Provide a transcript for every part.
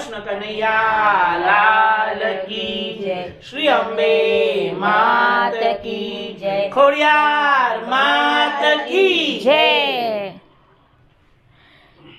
કૃષ્ણ કનૈયા લાલ કી જય, શ્રી અંબે માત કી જય, ખોડિયાર માત કી જય.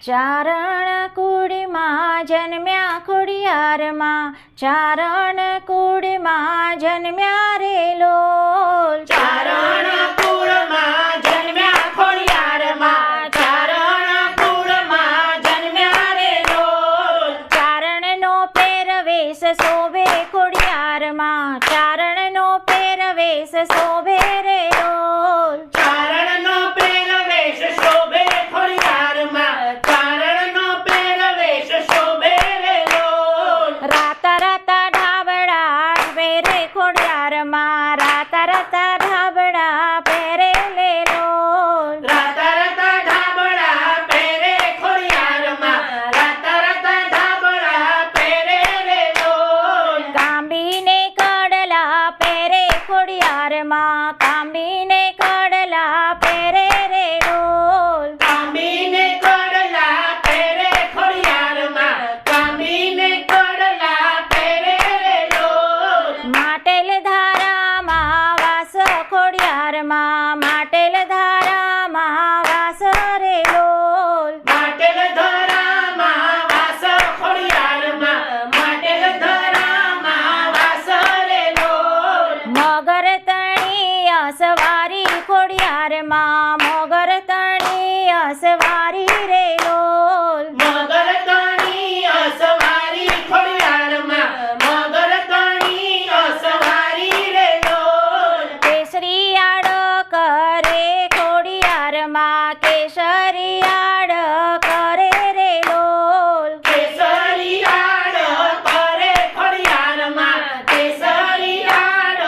ચારણ કુળમાં જન્મ્યા ખોડિયારમાં, ચારણ કુળમાં જન્મ્યા રે લોલ. ચારણ કુળમાં જન્મ્યા ખોડિયારમાં, ચારણ કુળમાં જન્મ્યા રે લોલ. ચારણનો પહેરવેશ શોભે ખોડિયારમાં, ચારણનો પહેરવેશ શોભે રે લોલ. ચારણનો પહેરવેશ શોભે ખોડિયારમાં, ચારણનો પહેરવેશ શોભે રે લોલ. રાતા રાતા ઢાબડા પહેરે ખોડિયારમાં, રાતા રાતા ઢાબડા પહેરે લે લોલ. રાતા રાતા ઢાબડા પહેરે ખોડિયારમાં, રાતા રાતા ઢાબડા પહેરે રે લોલ. કાંબીને કડલા પહેરે ખોડિયારમાં, કાંબીને કડલા પહેરે રે લોલ. કાંબીને કડલા પહેરે ખોડિયારમાં, કાંબીને કડલા પહેરે રે લોલ. માટેલ ધારામાં વાસ ખોડિયારમાં, માટેલ ધારામાં વાસ રે લોલ. માટેલ ધરામાં વાસ ખોડિયારમાં, માટેલ ધરામાં વાસ રે લોલ. મગર તણી અસવારી ખોડિયારમાં, મગર તણી અસવારી રે લોલ. મગર તણી અસવારી ખોડિયારમાં, મગર તણી અસવારી રે લોલ. કેસરી આડ કરે ખોડિયારમાં, કેસરી આડ કરે રે લોલ. કેસરી આડ કરે ખોડિયારમાં, કેસરી આડ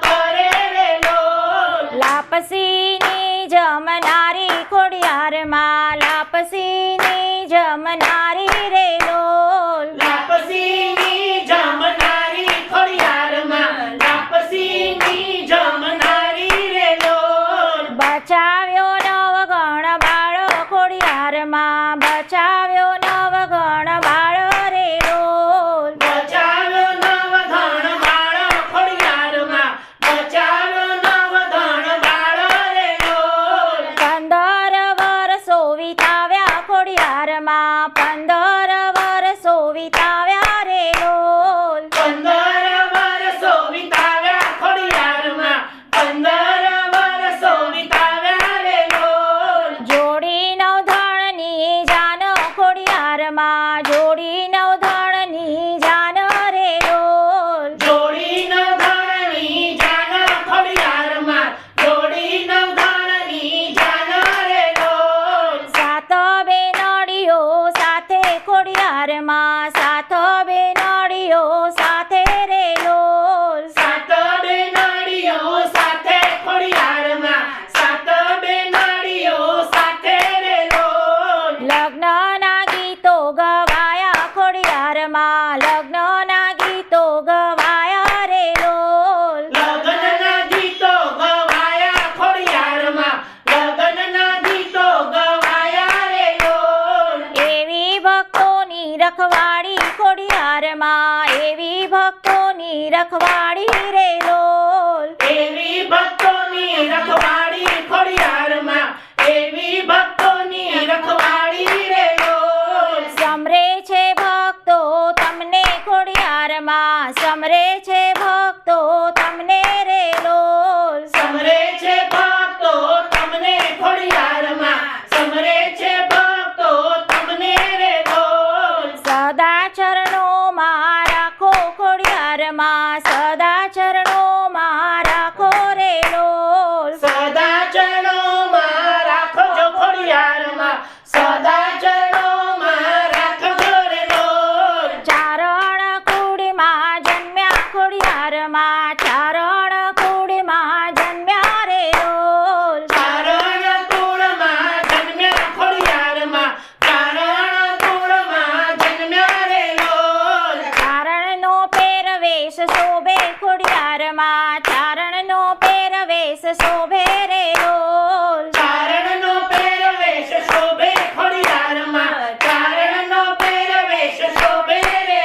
કરે રે લોલ. લાપસીની જમનારી ખોડિયારમાં, લાપસીની જમનારી રે લોલ. લાપસીની જમનારી ખોડિયારમાં, લાપસીની જમનારી રે લોલ. બચાવ્યો નવગણ બાળ ખોડિયારમાં, બચાવ્યો નવગણ બાળ રે લોલ. બચાવ્યો નવધણ બાળ ખોડિયારમાં, બચાવ્યો નવધણ બાળ રે લોલ. 15 વર્ષો વિતાવ્યા ખોડિયારમાં, 15 વર્ષો વિતાવ્યા રે લોલ. 15 વર્ષો વિતાવ્યા ખોડિયારમાં, 15 વર્ષો વિતાવ્યા રે લોલ. જોડી નવધણની જાન ખોડિયારમાં, જોડી નવધણની જાન રે લોલ. જોડી નવધણની જાન ખોડિયારમાં, જોડી નવધણની જાન રે લોલ. સાત બેનડીઓ સાથે ખોડિયારમાં, સાત બેનડીઓ સાથે રે લોલ. સાત બેનડીઓ સાથે ખોડિયારમાં, સાત બેનડીઓ સાથે રે લોલ. લગ્નના ગીતો ગવાયા ખોડિયારમાં, લગ્નના ગીતો ગવાયા રે લોલ. લગ્નના ગીતો ગવાયા ખોડિયારમાં, લગ્નના ગીતો ગવાયા રે લોલ. એવી ભક્તોની રખવાડી ખોડિયારમાં, એવી ભક્તોની રખવાડી રે લોલ. એવી ભક્તોની રખવાડી ખોડિયારમાં, એવી ભક્તોની રખવાડી રે લોલ. સમરે છે ભક્તો તમને ખોડિયારમાં, સમરે છે ભક્તો તમને રે લોલ. સમરે છે ભક્તો તમને ખોડિયારમાં, સમરે છે ભક્તો તમને રે લોલ. સદા ચરણોમાં રાખો ખોડિયારમાં, સદા ચરણોમાં રાખો રે લોલ. સદા ચરણોમાં રાખજો ખોડિયારમાં, સદા ચરણોમાં રાખજો રે લોલ. ચારણ કુળમાં જન્મ્યા ખોડિયારમાં, ચારણ કુળમાં જન્મ્યા રે લોલ. ચારણ કુળમાં જન્મ્યા ખોડિયારમાં, ચારણ કુળમાં જન્મ્યા રે લોલ. ચારણનો પહેરવેશ શોભે ખોડિયારમાં, ચારણનો પહેરવેશ શોભે રે લોલ. ચારણનો પહેરવેશ શોભે ખોડિયારમાં, ચારણનો પહેરવેશ શોભે રે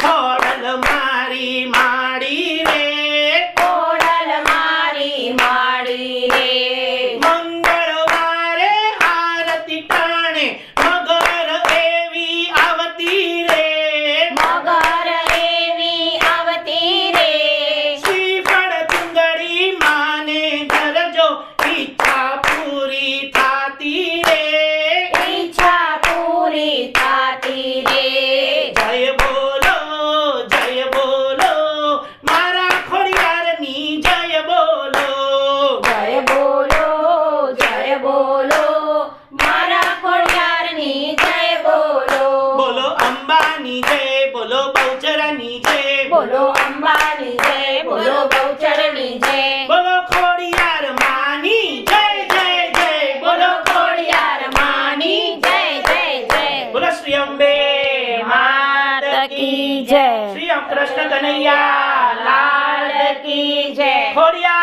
ખોડલ મારી માડી રે ખોડલ મારી માડી રે મંગળવારે આરતી ટાણે મગર એવી આવતી રે મગર એવી આવતી રે શ્રીફળ ચુંદડી માને ધરજો ઈચ્છા પૂરી થાતી રે ઈચ્છા પૂરી થાતી રે જય બોલો મારા ખોડિયારની જય બોલો જય બોલો મારા ખોડિયારની જય બોલો બોલો અંબાની જય બોલો બહુચરાની જય બોલો અંબાની જય બોલો બહુચરની જય બોલો ખોડિયાર માની જય જય જય બોલો ખોડિયાર માની જય જય જય બોલો શ્રી અંબે માત કી જય શ્રી કૃષ્ણ કનૈયા લાલ કી જય ખોડિયાર